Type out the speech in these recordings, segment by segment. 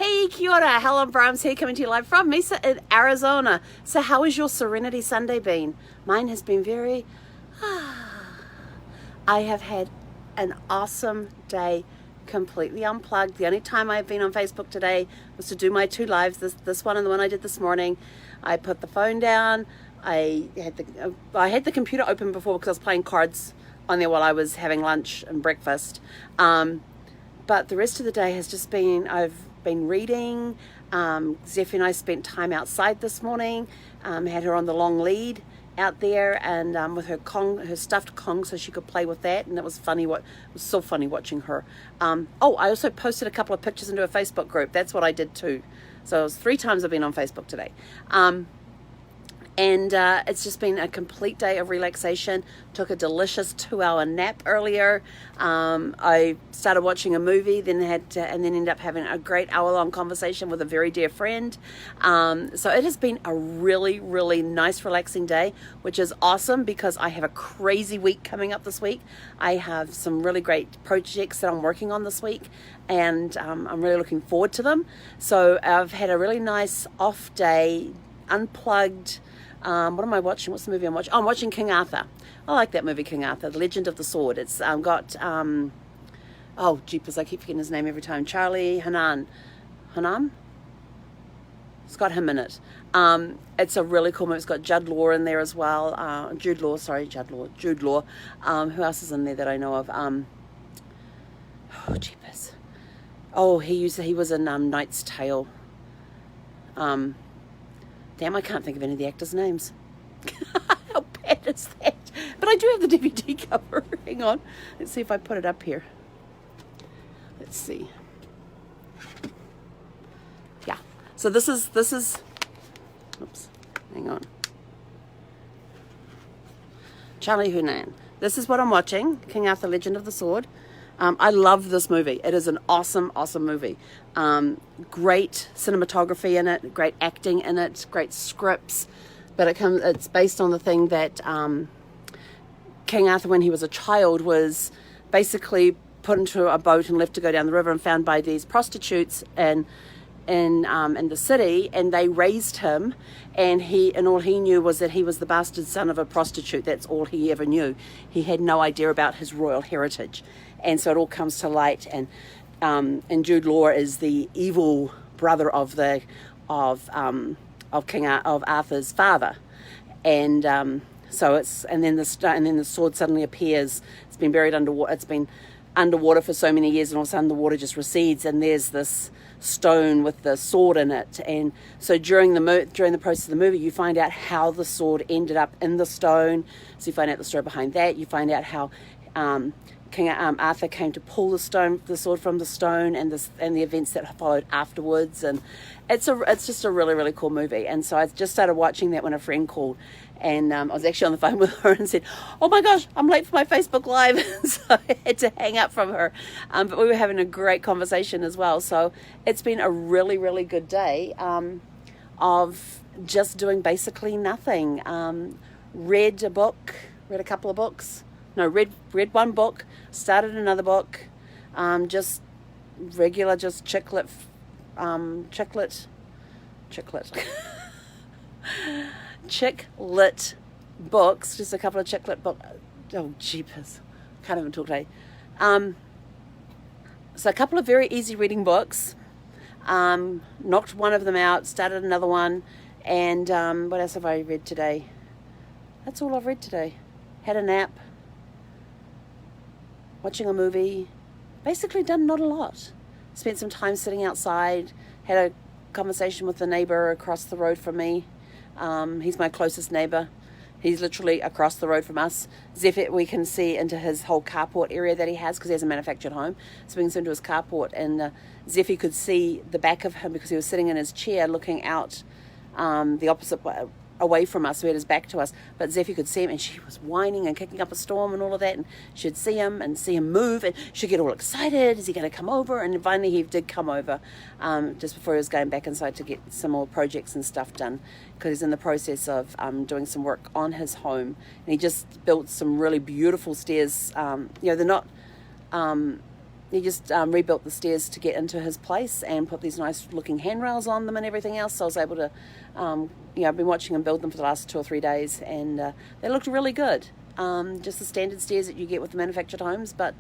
Hey, kia ora, Helen Brahms here, coming to you live from Mesa in Arizona. So how has your Serenity Sunday been? Mine has been very... I have had an awesome day, completely unplugged. The only time I've been on Facebook today was to do my two lives, this one and the one I did this morning. I put the phone down. I had the computer open before because I was playing cards on there while I was having lunch and breakfast. But the rest of the day has just been, I've been reading. Zephy and I spent time outside this morning, had her on the long lead out there and with her stuffed Kong so she could play with that, and it was funny. It was so funny watching her. I also posted a couple of pictures into a Facebook group. That's what I did too. So it was 3 times I've been on Facebook today. And it's just been a complete day of relaxation. Took a delicious 2-hour nap earlier. I started watching a movie, then ended up having a great hour-long conversation with a very dear friend. So it has been a really, really nice, relaxing day, which is awesome because I have a crazy week coming up this week. I have some really great projects that I'm working on this week, and I'm really looking forward to them. So I've had a really nice off day, unplugged. What am I watching? What's the movie I'm watching? Oh, I'm watching King Arthur. I like that movie, King Arthur, The Legend of the Sword. It's got, jeepers, I keep forgetting his name every time. Charlie Hunnam? It's got him in it. It's a really cool movie. It's got Jude Law in there as well. Jude Law. Who else is in there that I know of? Jeepers. Oh, he was in Knight's Tale. Damn, I can't think of any of the actors' names. How bad is that? But I do have the DVD cover. Hang on. Let's see if I put it up here. Let's see. Yeah. So this is, oops, hang on. Charlie Hunnam. This is what I'm watching. King Arthur, Legend of the Sword. I love this movie. It is an awesome, awesome movie. Great cinematography in it, great acting in it, great scripts. But it's based on the thing that King Arthur, when he was a child, was basically put into a boat and left to go down the river and found by these prostitutes in the city, and they raised him, and all he knew was that he was the bastard son of a prostitute. That's all he ever knew. He had no idea about his royal heritage, and so it all comes to light. And Jude Law is the evil brother of Arthur's father, and then the sword suddenly appears. It's been buried underwater. It's been underwater for so many years, and all of a sudden the water just recedes, and there's this stone with the sword in it. And so during the process of the movie, you find out how the sword ended up in the stone. So you find out the story behind that. You find out how King Arthur came to pull the sword from the stone, and the events that followed afterwards. And it's just a really, really cool movie. And so I just started watching that when a friend called, and I was actually on the phone with her and said, "Oh my gosh, I'm late for my Facebook Live." So I had to hang up from her. But we were having a great conversation as well. So it's been a really, really good day of just doing basically nothing. Read a couple of books. No, read one book, started another book, just regular, just chick lit books, just a couple of chick lit books. Oh, jeepers, can't even talk today. So a couple of very easy reading books, knocked one of them out, started another one, and what else have I read today? That's all I've read today. Had a nap. Watching a movie, basically done not a lot. Spent some time sitting outside, had a conversation with the neighbor across the road from me. He's my closest neighbor. He's literally across the road from us. Zephy, we can see into his whole carport area that he has because he has a manufactured home. So we can see into his carport, and Zephy could see the back of him because he was sitting in his chair looking out the opposite way, away from us, so he had his back to us, but Zephy could see him, and she was whining and kicking up a storm and all of that, and she'd see him move, and she'd get all excited. Is he going to come over? And finally he did come over, just before he was going back inside to get some more projects and stuff done, because he's in the process of doing some work on his home, and he just built some really beautiful stairs. They're not he just rebuilt the stairs to get into his place and put these nice looking handrails on them and everything else. So I was able to, I've been watching him build them for the last 2 or 3 days, and they looked really good. Just the standard stairs that you get with the manufactured homes, but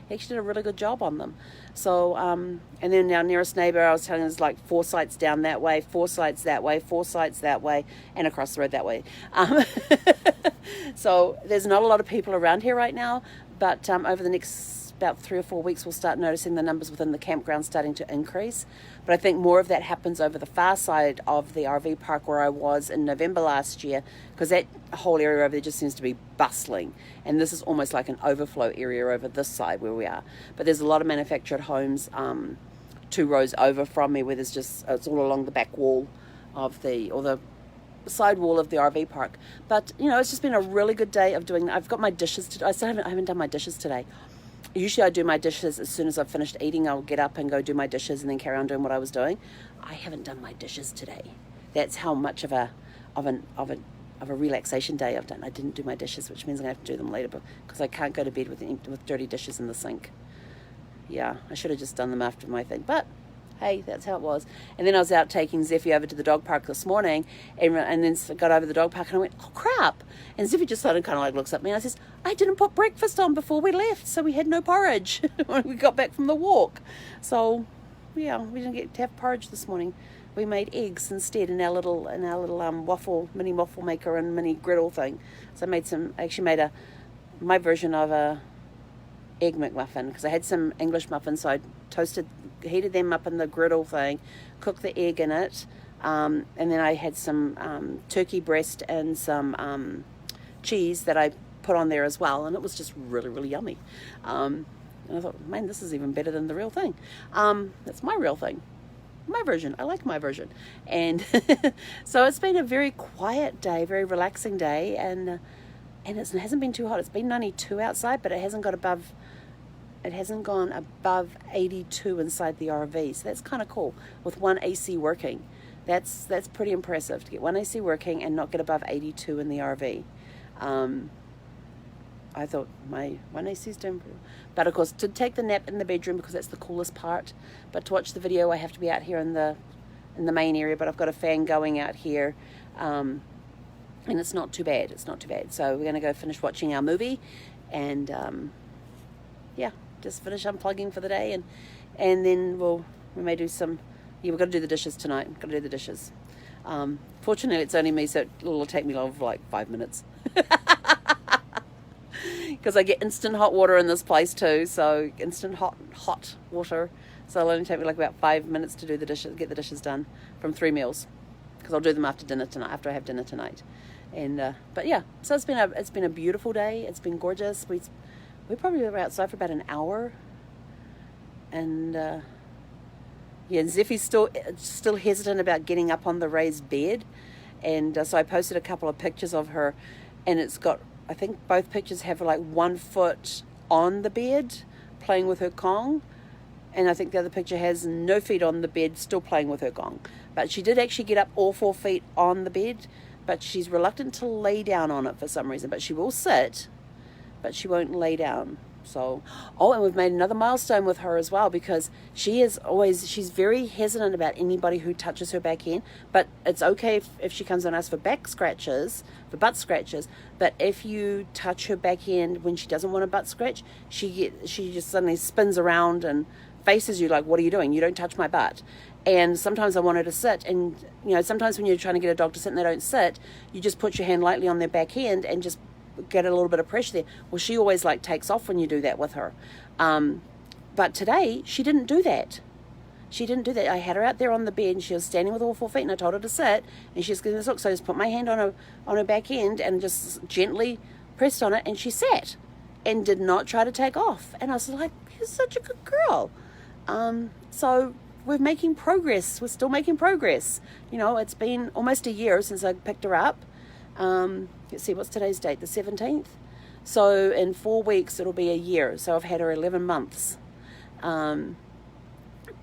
he actually did a really good job on them. So, and then our nearest neighbour, I was telling him, is like 4 sites down that way, 4 sites that way, 4 sites that way, and across the road that way. So there's not a lot of people around here right now, but over the next about 3 or 4 weeks, we'll start noticing the numbers within the campground starting to increase. But I think more of that happens over the far side of the RV park where I was in November last year, because that whole area over there just seems to be bustling. And this is almost like an overflow area over this side where we are. But there's a lot of manufactured homes 2 rows over from me, where there's just, it's all along the back wall of the side wall of the RV park. But, it's just been a really good day of doing, I've got my dishes to, I haven't done my dishes today. Usually I do my dishes as soon as I've finished eating. I'll get up and go do my dishes and then carry on doing what I was doing. I haven't done my dishes today. That's how much of a relaxation day I've done. I didn't do my dishes, which means I'm gonna have to do them later because I can't go to bed with dirty dishes in the sink. Yeah, I should have just done them after my thing, but hey, that's how it was. And then I was out taking Zeffy over to the dog park this morning, and then got over to the dog park, and I went, oh crap. And Zeffy just suddenly kind of like looks at me, and I says, I didn't put breakfast on before we left, so we had no porridge when we got back from the walk. So yeah, we didn't get to have porridge this morning. We made eggs instead in our little mini waffle maker and mini griddle thing. So I actually made my version of a egg McMuffin, because I had some English muffins, so I heated them up in the griddle thing, cooked the egg in it, and then I had some turkey breast and some cheese that I put on there as well, and it was just really, really yummy. And I thought, man, this is even better than the real thing. That's my real thing. My version. I like my version. And so it's been a very quiet day, very relaxing day, and it hasn't been too hot. It's been 92 outside, but it hasn't gone above 82 inside the RV. So that's kind of cool with one AC working. That's pretty impressive to get one AC working and not get above 82 in the RV. I thought my one AC is doing pretty well. But of course, to take the nap in the bedroom, because that's the coolest part. But to watch the video, I have to be out here in the main area. But I've got a fan going out here. And it's not too bad. It's not too bad. So we're going to go finish watching our movie, and just finish unplugging for the day, and then we may do some. Yeah, we've got to do the dishes tonight. Got to do the dishes. Fortunately, it's only me, so it'll take me like 5 minutes. Because I get instant hot water in this place too, so instant hot water. So it'll only take me like about 5 minutes to do the dishes, get the dishes done from 3 meals. Because I'll do them after dinner tonight. After I have dinner tonight. And but yeah, so it's been a beautiful day. It's been gorgeous. We probably were outside for about an hour, and and Zeffy's still hesitant about getting up on the raised bed, and so I posted a couple of pictures of her, and it's got, I think both pictures have like 1 foot on the bed playing with her Kong, and I think the other picture has no feet on the bed still playing with her Kong. But she did actually get up all 4 feet on the bed, but she's reluctant to lay down on it for some reason. But she will sit, but she won't lay down. So, and we've made another milestone with her as well, because she's very hesitant about anybody who touches her back end. But it's okay if she comes and asks for butt scratches. But if you touch her back end when she doesn't want a butt scratch, she just suddenly spins around and faces you like, what are you doing? You don't touch my butt. And sometimes I want her to sit, and sometimes when you're trying to get a dog to sit and they don't sit, you just put your hand lightly on their back end and just get a little bit of pressure there. Well, she always takes off when you do that with her. But today she didn't do that. I had her out there on the bed, and she was standing with all 4 feet, and I told her to sit, and she was giving this look. So I just put my hand on her back end and just gently pressed on it, and she sat and did not try to take off. And I was like, you're such a good girl. So we're making progress. We're still making progress. It's been almost a year since I picked her up. Let's see, what's today's date? The 17th. So in 4 weeks, it'll be a year. So I've had her 11 months. And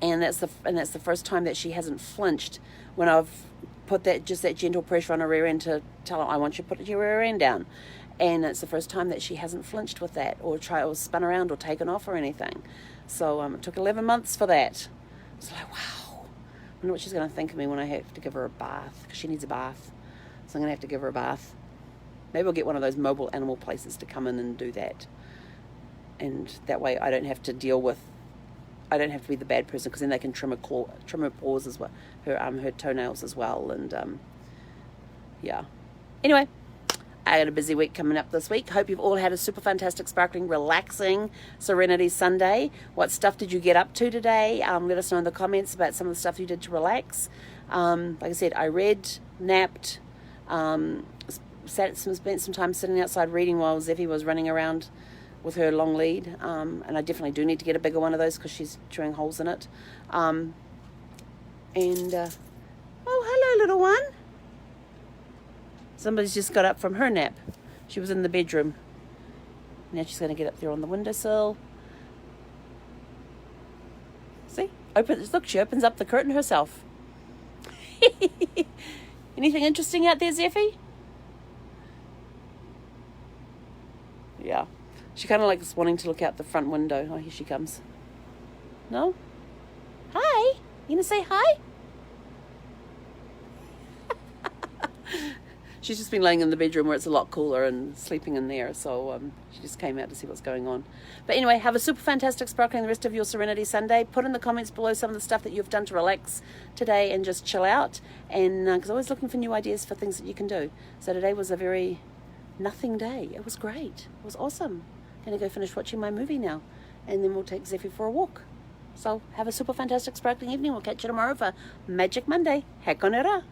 that's the first time that she hasn't flinched when I've put that gentle pressure on her rear end to tell her, I want you to put your rear end down. And it's the first time that she hasn't flinched with that or spun around or taken off or anything. So it took 11 months for that. It's like, wow. I wonder what she's going to think of me when I have to give her a bath, because she needs a bath. So I'm going to have to give her a bath. Maybe I'll get one of those mobile animal places to come in and do that. And that way I don't have to be the bad person, because then they can trim her paws as well, her toenails as well. And yeah. Anyway, I had a busy week coming up this week. Hope you've all had a super fantastic, sparkling, relaxing Serenity Sunday. What stuff did you get up to today? Let us know in the comments about some of the stuff you did to relax. Like I said, I read, napped, spent some time sitting outside reading while Zeffie was running around with her long lead. And I definitely do need to get a bigger one of those because she's chewing holes in it. Oh, hello, little one. Somebody's just got up from her nap. She was in the bedroom. Now she's going to get up there on the windowsill. See? Look, she opens up the curtain herself. Anything interesting out there, Zeffie? Yeah. She kind of likes wanting to look out the front window. Oh, here she comes. No? Hi. You going to say hi? She's just been laying in the bedroom where it's a lot cooler and sleeping in there. So she just came out to see what's going on. But anyway, have a super fantastic, sparkling the rest of your Serenity Sunday. Put in the comments below some of the stuff that you've done to relax today and just chill out. And because I'm always looking for new ideas for things that you can do. So today was a very nothing day. It was great. It was awesome. Going to go finish watching my movie now. And then we'll take Zeffie for a walk. So have a super fantastic, sparkling evening. We'll catch you tomorrow for Magic Monday. Hekonera.